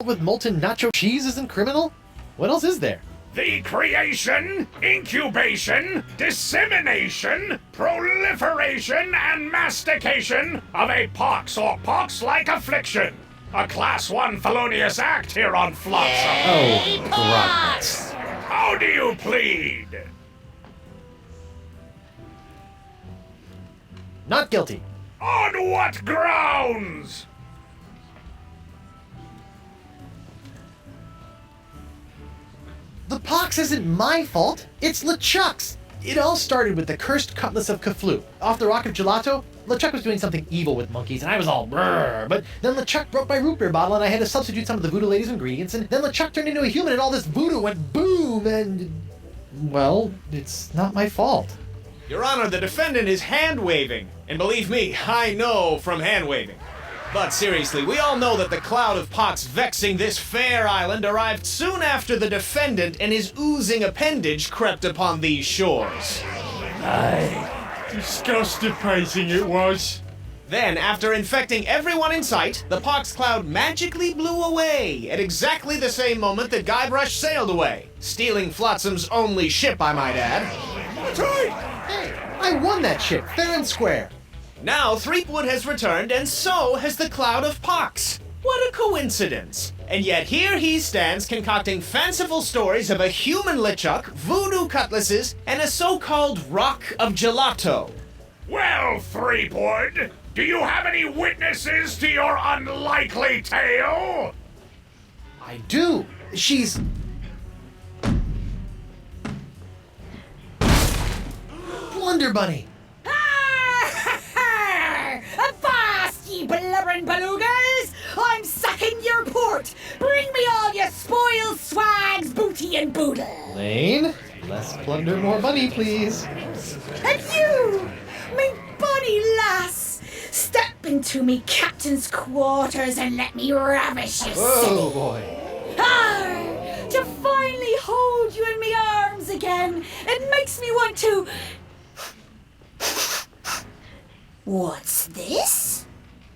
with molten nacho cheese isn't criminal? What else is there? The creation, incubation, dissemination, proliferation, and mastication of a pox or pox-like affliction. A Class 1 felonious act here on Flotsam. Oh, gross. How do you plead? Not guilty. On what grounds? The pox isn't my fault. It's LeChuck's. It all started with the cursed cutlass of Cthulhu. Off the Rock of Gelato, LeChuck was doing something evil with monkeys, and I was all brrr. But then LeChuck broke my root beer bottle, and I had to substitute some of the voodoo lady's ingredients, and then LeChuck turned into a human, and all this voodoo went boom, and... well, it's not my fault. Your Honor, the defendant is hand-waving. And believe me, I know from hand-waving. But seriously, we all know that the cloud of pox vexing this fair island arrived soon after the defendant and his oozing appendage crept upon these shores. Aye, disgusting it was. Then, after infecting everyone in sight, the pox cloud magically blew away at exactly the same moment that Guybrush sailed away, stealing Flotsam's only ship, I might add. That's right! Hey, I won that ship, fair and square. Now Threepwood has returned, and so has the cloud of pox. What a coincidence! And yet here he stands concocting fanciful stories of a human LeChuck, voodoo cutlasses, and a so-called rock of gelato. Well, Threepwood, do you have any witnesses to your unlikely tale? I do. She's... Blunder Bunny. Avast, ye blubbering belugas! I'm sacking your port! Bring me all your spoils, swags, booty, and boodle! Lane, less plunder, more bunny, please. And you, me bonny lass, step into me captain's quarters and let me ravish you, Oh silly. boy. Ah, to finally hold you in me arms again, it makes me want to... What's this?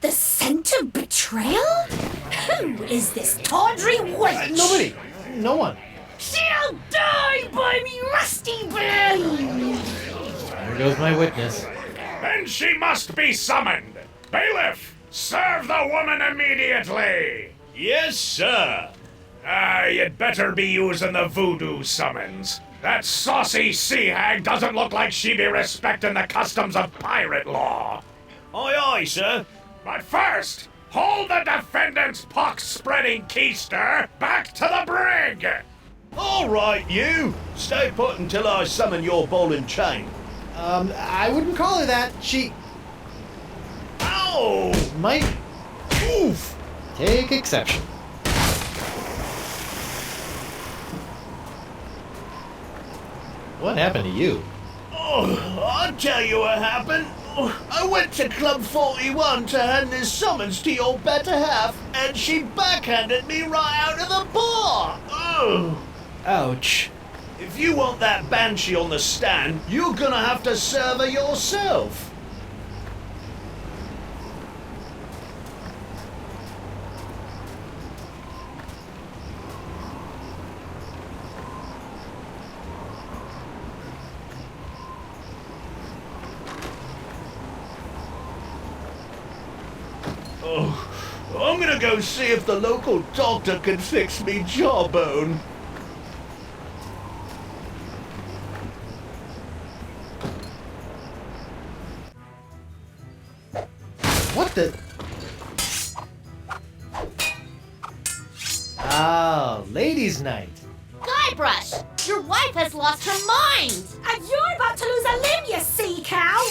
The scent of betrayal? Who is this tawdry wench? Nobody. No one. She'll die by me rusty blade! There goes my witness. Then she must be summoned. Bailiff, serve the woman immediately. Yes, sir. You'd better be using the voodoo summons. That saucy sea hag doesn't look like she be respecting the customs of pirate law. Aye, aye, sir. But first, hold the defendant's pox-spreading keister back to the brig! All right, you. Stay put until I summon your ball and chain. I wouldn't call her that. She Ow! might Oof! take exception. What happened to you? Oh, I'll tell you what happened. I went to Club 41 to hand this summons to your better half, and she backhanded me right out of the bar. Ugh. Ouch. If you want that banshee on the stand, you're gonna have to serve her yourself. Oh, I'm gonna go see if the local doctor can fix me jawbone. What the? Oh, ladies' night. Guybrush, your wife has lost her mind. And you're about to lose a limb, you sea cow!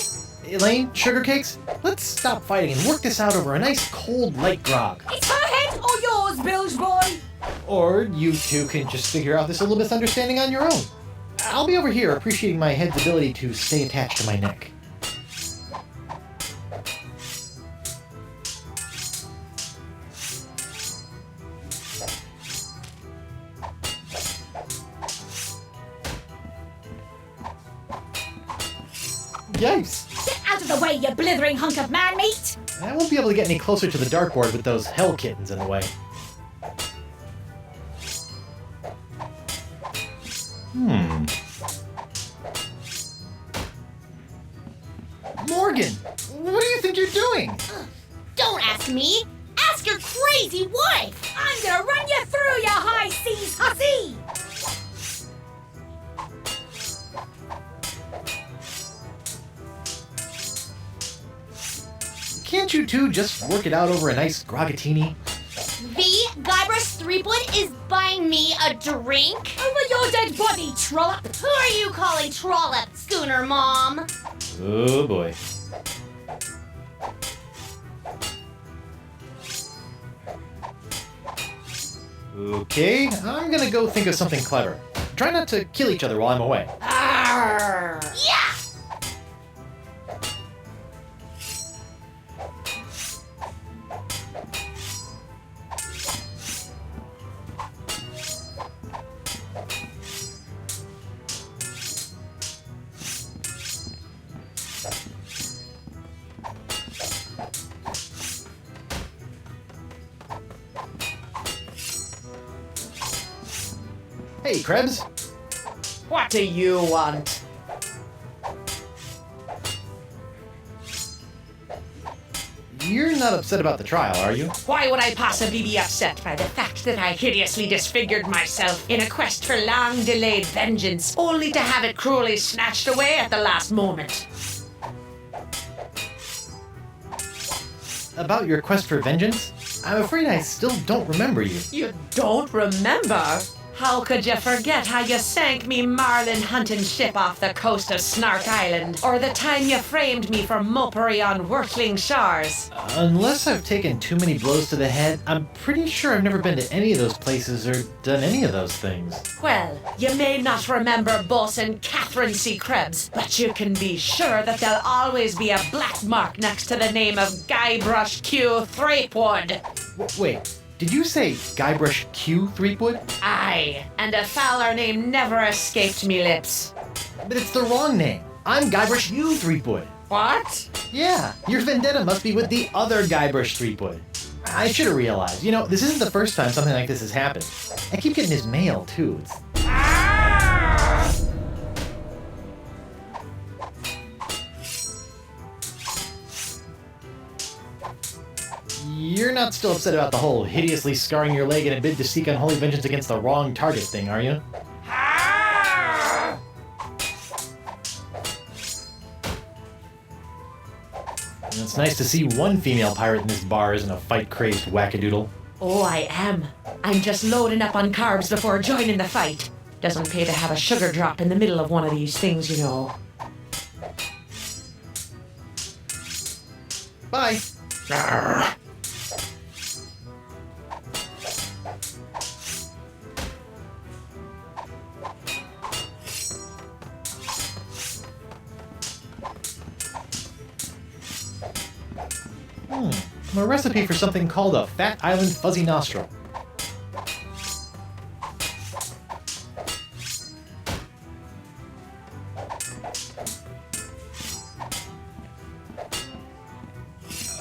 Elaine, sugar cakes, let's stop fighting and work this out over a nice cold light grog. It's her head or yours, bilge boy! Or you two can just figure out this little misunderstanding on your own. I'll be over here appreciating my head's ability to stay attached to my neck. Yikes! Get out of the way, you blithering hunk of man meat! I won't be able to get any closer to the dartboard with those hell kittens in the way. Morgan, what do you think you're doing? Don't ask me. Ask your crazy wife. I'm gonna run you through, you high seas hussy! Can't you two just work it out over a nice grogatini? Guybrush Threepwood is buying me a drink? Over your dead body, trollop! Who are you calling trollop, Schooner Mom? Oh boy. Okay, I'm gonna go think of something clever. Try not to kill each other while I'm away. Arr! Yeah! Hey, Krebs. What do you want? You're not upset about the trial, are you? Why would I possibly be upset by the fact that I hideously disfigured myself in a quest for long-delayed vengeance, only to have it cruelly snatched away at the last moment? About your quest for vengeance? I'm afraid I still don't remember you. You don't remember? How could you forget how you sank me marlin hunting ship off the coast of Snark Island, or the time you framed me for mopery on Wortling Shores? Unless I've taken too many blows to the head, I'm pretty sure I've never been to any of those places or done any of those things. Well, you may not remember Bosun Catherine C. Krebs, but you can be sure that there'll always be a black mark next to the name of Guybrush Q. Threepwood. Wait, did you say Guybrush Q. Threepwood? Aye, and a fouler name never escaped me lips. But it's the wrong name. I'm Guybrush U. Threepwood. What? Yeah, your vendetta must be with the other Guybrush Threepwood. I should have realized. You know, this isn't the first time something like this has happened. I keep getting his mail, too. You're not still upset about the whole hideously scarring your leg in a bid to seek unholy vengeance against the wrong target thing, are you? It's nice to see one female pirate in this bar isn't a fight-crazed wackadoodle. Oh, I am. I'm just loading up on carbs before joining the fight. Doesn't pay to have a sugar drop in the middle of one of these things, you know. Bye. A recipe for something called a Fat Island Fuzzy Nostril.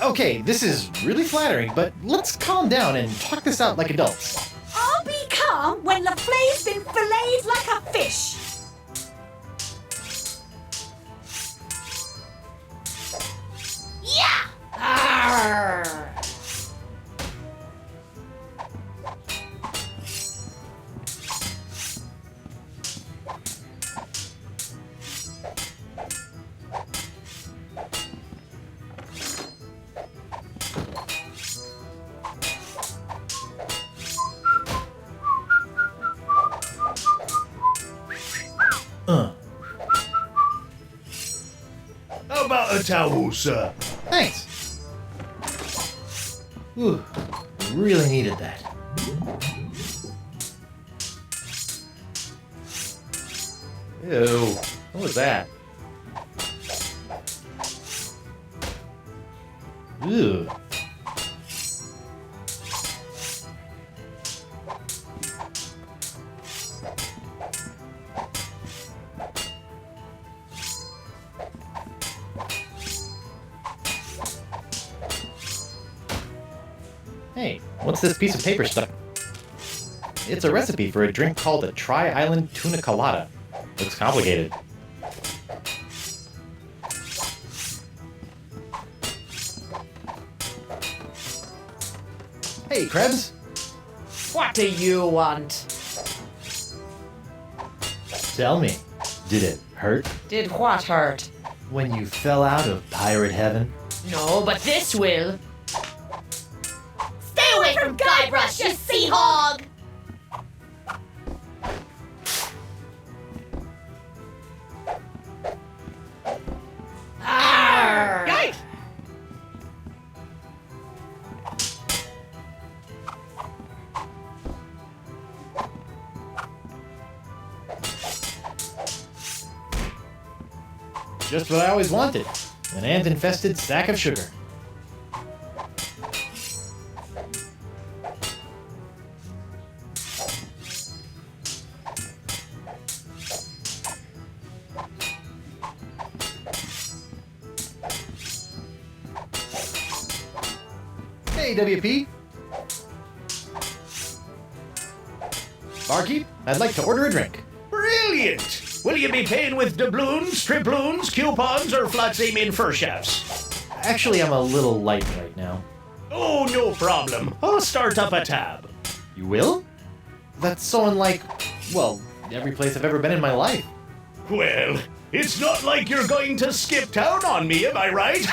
Okay, this is really flattering, but let's calm down and talk this out like adults. I'll be calm when the flay's been filleted like a fish. Yeah! Arr! How about a towel, sir? Thanks. Ooh, really needed that. Ew, what was that? Ew. Hey, what's this piece of paper stuck? It's a recipe for a drink called a Tri-Island Tuna Colada. Looks complicated. Hey, Krebs. What do you want? Tell me, did it hurt Did what hurt? when you fell out of pirate heaven? No, but this will. Stay away from Guybrush, you sea hog! Arr! Yikes! Just what I always wanted. An ant-infested sack of sugar. Hey, WP. Barkeep, I'd like to order a drink. Brilliant! Will you be paying with doubloons, triploons, coupons, or flat seaming fur shafts? Actually, I'm a little light right now. Oh, no problem. I'll start up a tab. You will? That's so unlike, well, every place I've ever been in my life. Well, it's not like you're going to skip town on me, am I right?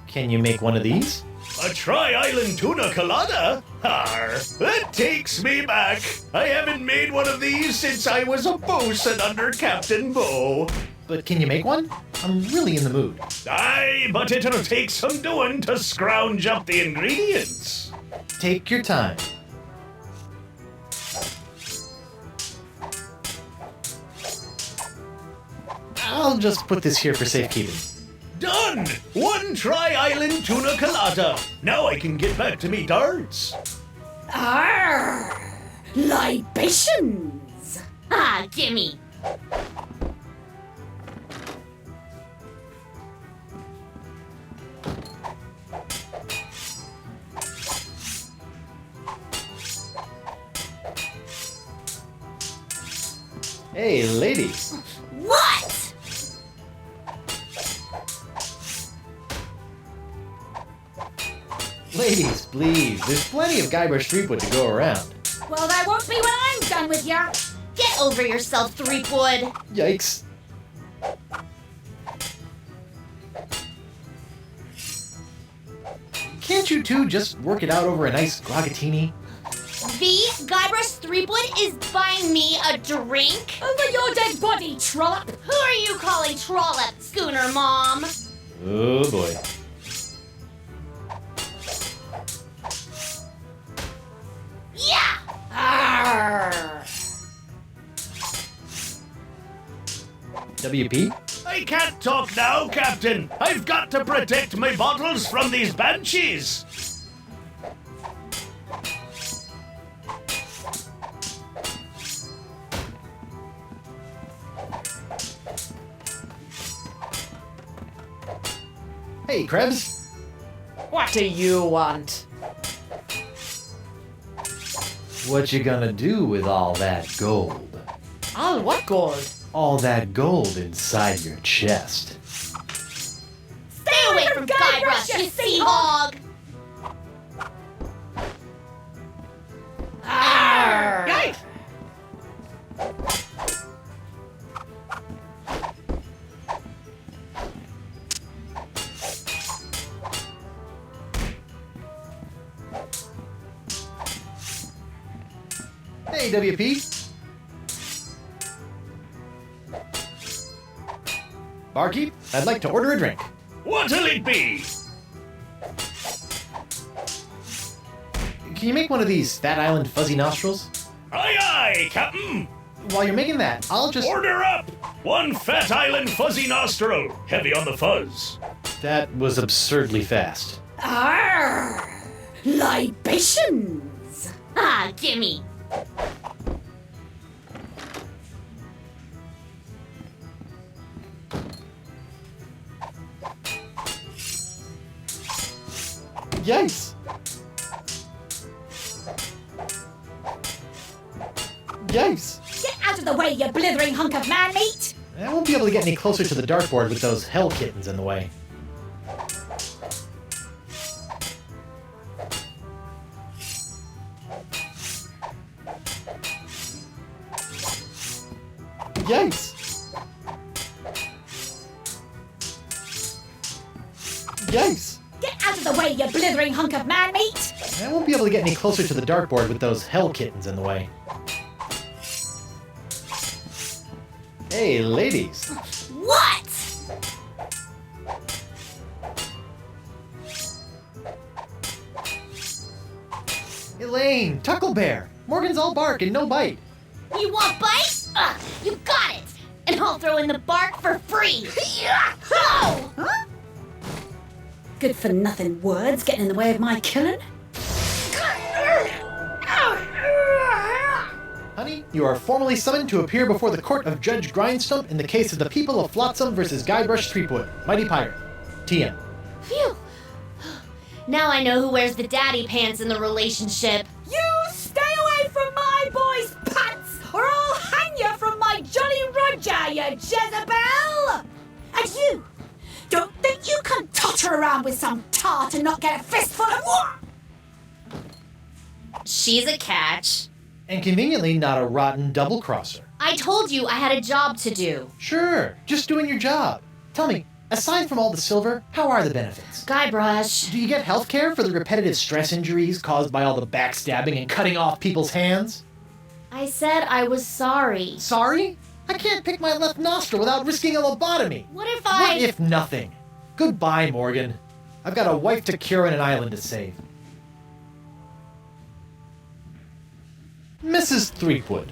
Can you make one of these? A Tri-Island Tuna Colada? Arr, that takes me back. I haven't made one of these since I was a bosun under Captain Bo. But can you make one? I'm really in the mood. Aye, but it'll take some doing to scrounge up the ingredients. Take your time. I'll just put this here for safekeeping. Done! One Tri-Island Tuna Colada. Now I can get back to me darts. Arr! Libations! Ah, gimme. Hey, ladies. What? Ladies, please. There's plenty of Guybrush Threepwood to go around. Well, there won't be when I'm done with ya. Get over yourself, Threepwood. Yikes. Can't you two just work it out over a nice groggatini? Guybrush Threepwood is buying me a drink? Over your dead body, trollop. Who are you calling Trollop, Schooner Mom? Oh boy. Yeah! Arr! WP? I can't talk now, Captain. I've got to protect my bottles from these banshees. Hey, Krebs. What do you want? What you gonna do with all that gold? All what gold? All that gold inside your chest. Stay away from Guybrush, you sea hog! Arr! Yikes! Hey, WP. Barkeep, I'd like to order a drink. What'll it be? Can you make one of these Fat Island fuzzy nostrils? Aye, aye, Captain. While you're making that, I'll just... Order up. One Fat Island fuzzy nostril. Heavy on the fuzz. That was absurdly fast. Arr! Libations! Ah, gimme. Yikes! Yikes! Get out of the way, you blithering hunk of man meat! I won't be able to get any closer to the dartboard with those hell kittens in the way. Yikes! Yikes! Get out of the way, you blithering hunk of man meat! I won't be able to get any closer to the dartboard with those hell kittens in the way. Hey, ladies. What? Elaine, Tucklebear. Morgan's all bark and no bite. You want bite? You got it! And I'll throw in the bark for free! Oh! Huh? Good for nothing words getting in the way of my killing. Honey, you are formally summoned to appear before the court of Judge Grindstump in the case of the people of Flotsam versus Guybrush Threepwood, Mighty Pirate. TM. Phew! Now I know who wears the daddy pants in the relationship. You stay away from my boy's pants, or I'll hang you from my Jolly Roger, you Jezebel! And you, don't think you can totter around with some tart and not get a fistful of what? She's a catch. And conveniently not a rotten double-crosser. I told you I had a job to do. Sure, just doing your job. Tell me, aside from all the silver, how are the benefits? Guybrush. Do you get health care for the repetitive stress injuries caused by all the backstabbing and cutting off people's hands? I said I was sorry. Sorry? I can't pick my left nostril without risking a lobotomy. What if What if nothing? Goodbye, Morgan. I've got a wife to cure and an island to save. Mrs. Threepwood.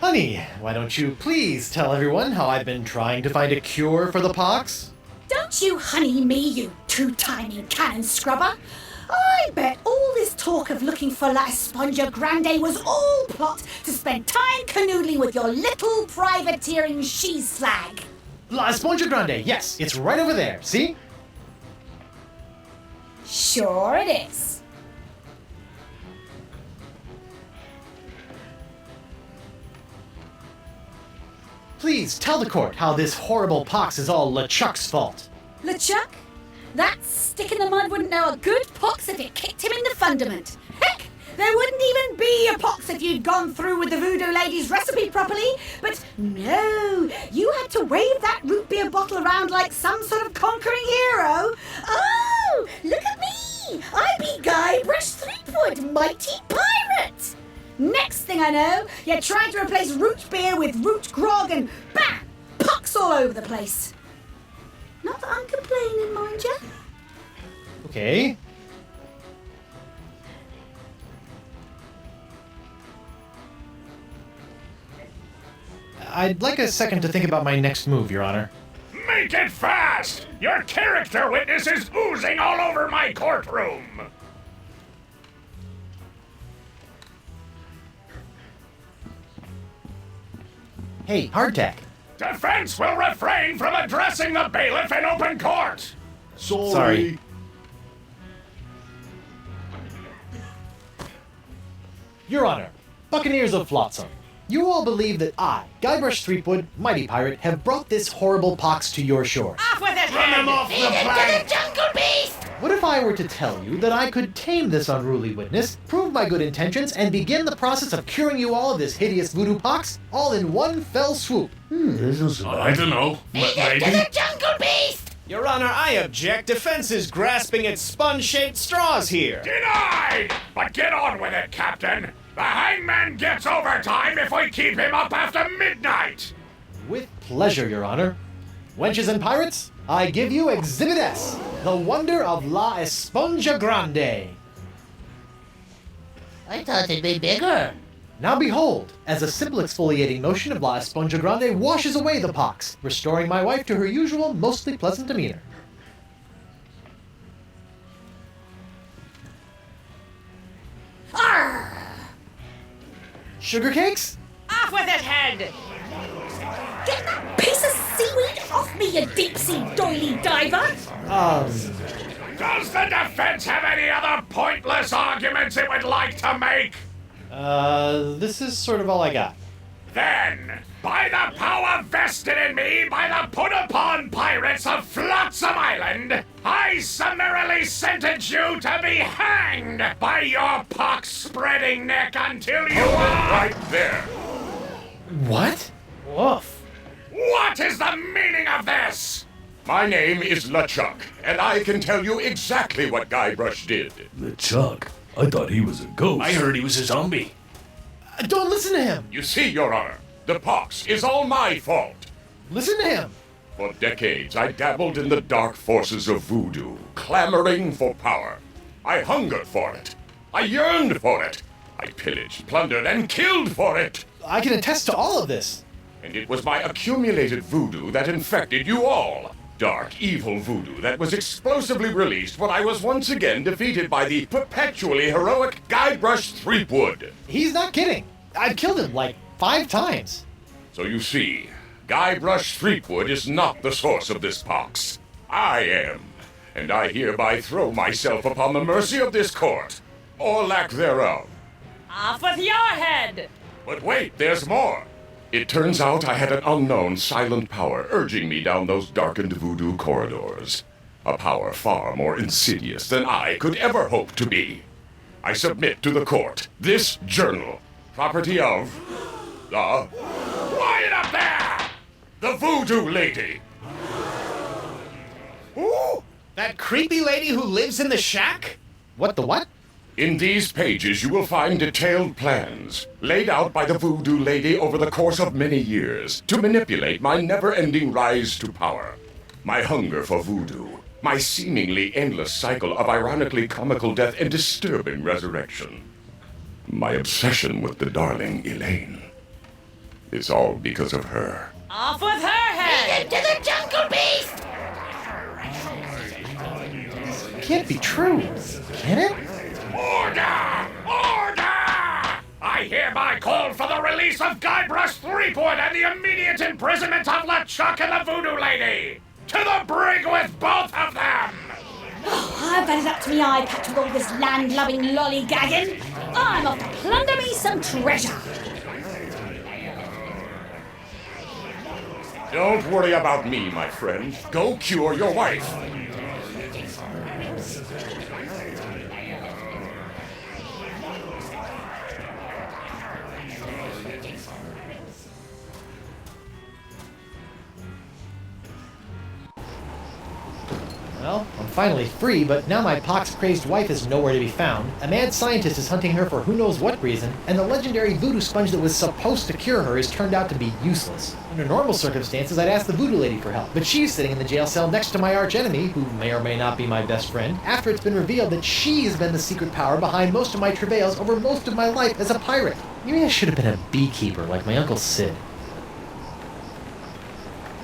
Honey, why don't you please tell everyone how I've been trying to find a cure for the pox? Don't you honey me, you two-timing cannon scrubber. I bet all this talk of looking for La Esponja Grande was all plot to spend time canoodling with your little privateering she-slag. La Esponja Grande, yes, it's right over there, see? Sure it is. Please tell the court how this horrible pox is all LeChuck's fault. LeChuck? That stick in the mud wouldn't know a good pox if it kicked him in the fundament. Heck, there wouldn't even be a pox if you'd gone through with the voodoo lady's recipe properly. But no, you had to wave that root beer bottle around like some sort of conquering hero. Oh, look at me! I be Guybrush Threepwood, mighty pirate! Next thing I know, you're trying to replace root beer with root grog and bam! Pox all over the place. Not that I'm complaining, mind ya. Okay. I'd like a second to think about my next move, Your Honor. Make it fast! Your character witness is oozing all over my courtroom! Hey, hardtack. Defense will refrain from addressing the bailiff in open court! Sorry. Your Honor, Buccaneers of Flotsam, you all believe that I, Guybrush Threepwood, Mighty Pirate, have brought this horrible pox to your shores. Off with it, Run him off the plank! Jungle Beast! What if I were to tell you that I could tame this unruly witness, prove my good intentions, and begin the process of curing you all of this hideous voodoo pox, all in one fell swoop? I don't know. Maybe? Jungle Beast! Your Honor, I object. Defense is grasping at sponge-shaped straws here. Denied! But get on with it, Captain! The hangman gets overtime if we keep him up after midnight! With pleasure, Your Honor. Wenches and pirates, I give you Exhibit S, the wonder of La Esponja Grande. I thought it'd be bigger. Now behold, as a simple exfoliating motion of La Esponja Grande washes away the pox, restoring my wife to her usual, mostly pleasant demeanor. Arr! Sugar cakes? Off with it, head! Get that piece of seaweed off me, you deep-sea doily diver! Does the defense have any other pointless arguments it would like to make? This is sort of all I got. Then, by the power vested in me by the put-upon pirates of Flotsam Island, I summarily sentence you to be hanged by your pox-spreading neck until you are... Right there. What? Woof. What is the meaning of this? My name is LeChuck, and I can tell you exactly what Guybrush did. LeChuck? I thought he was a ghost. I heard he was a zombie. Don't listen to him! You see, Your Honor, the pox is all my fault. Listen to him! For decades, I dabbled in the dark forces of voodoo, clamoring for power. I hungered for it. I yearned for it. I pillaged, plundered, and killed for it. I can attest to all of this. And it was my accumulated voodoo that infected you all. Dark, evil voodoo that was explosively released when I was once again defeated by the perpetually heroic Guybrush Threepwood. He's not kidding. I've killed him like 5 times. So you see, Guybrush Threepwood is not the source of this pox. I am. And I hereby throw myself upon the mercy of this court, or lack thereof. Off with your head! But wait, there's more. It turns out I had an unknown silent power urging me down those darkened voodoo corridors. A power far more insidious than I could ever hope to be. I submit to the court this journal, property of the... Quiet up there! the Voodoo Lady. Ooh! That creepy lady who lives in the shack? What the what? In these pages you will find detailed plans, laid out by the Voodoo Lady over the course of many years, to manipulate my never-ending rise to power. My hunger for voodoo, my seemingly endless cycle of ironically comical death and disturbing resurrection. My obsession with the darling Elaine. It's all because of her. Off with her head! To the jungle beast! Can't be true. Can it? Order! Order! I hereby call for the release of Guybrush Threepwood and the immediate imprisonment of LeChuck and the Voodoo Lady! To the brig with both of them! I've got it up to me eye patch with all this land-loving lollygagging. I'm off to plunder me some treasure. Don't worry about me, my friend. Go cure your wife. Well, I'm finally free, but now my pox-crazed wife is nowhere to be found. A mad scientist is hunting her for who knows what reason, and the legendary voodoo sponge that was supposed to cure her has turned out to be useless. Under normal circumstances, I'd ask the voodoo lady for help, but she's sitting in the jail cell next to my archenemy, who may or may not be my best friend, after it's been revealed that she's been the secret power behind most of my travails over most of my life as a pirate. Maybe I should have been a beekeeper like my Uncle Sid.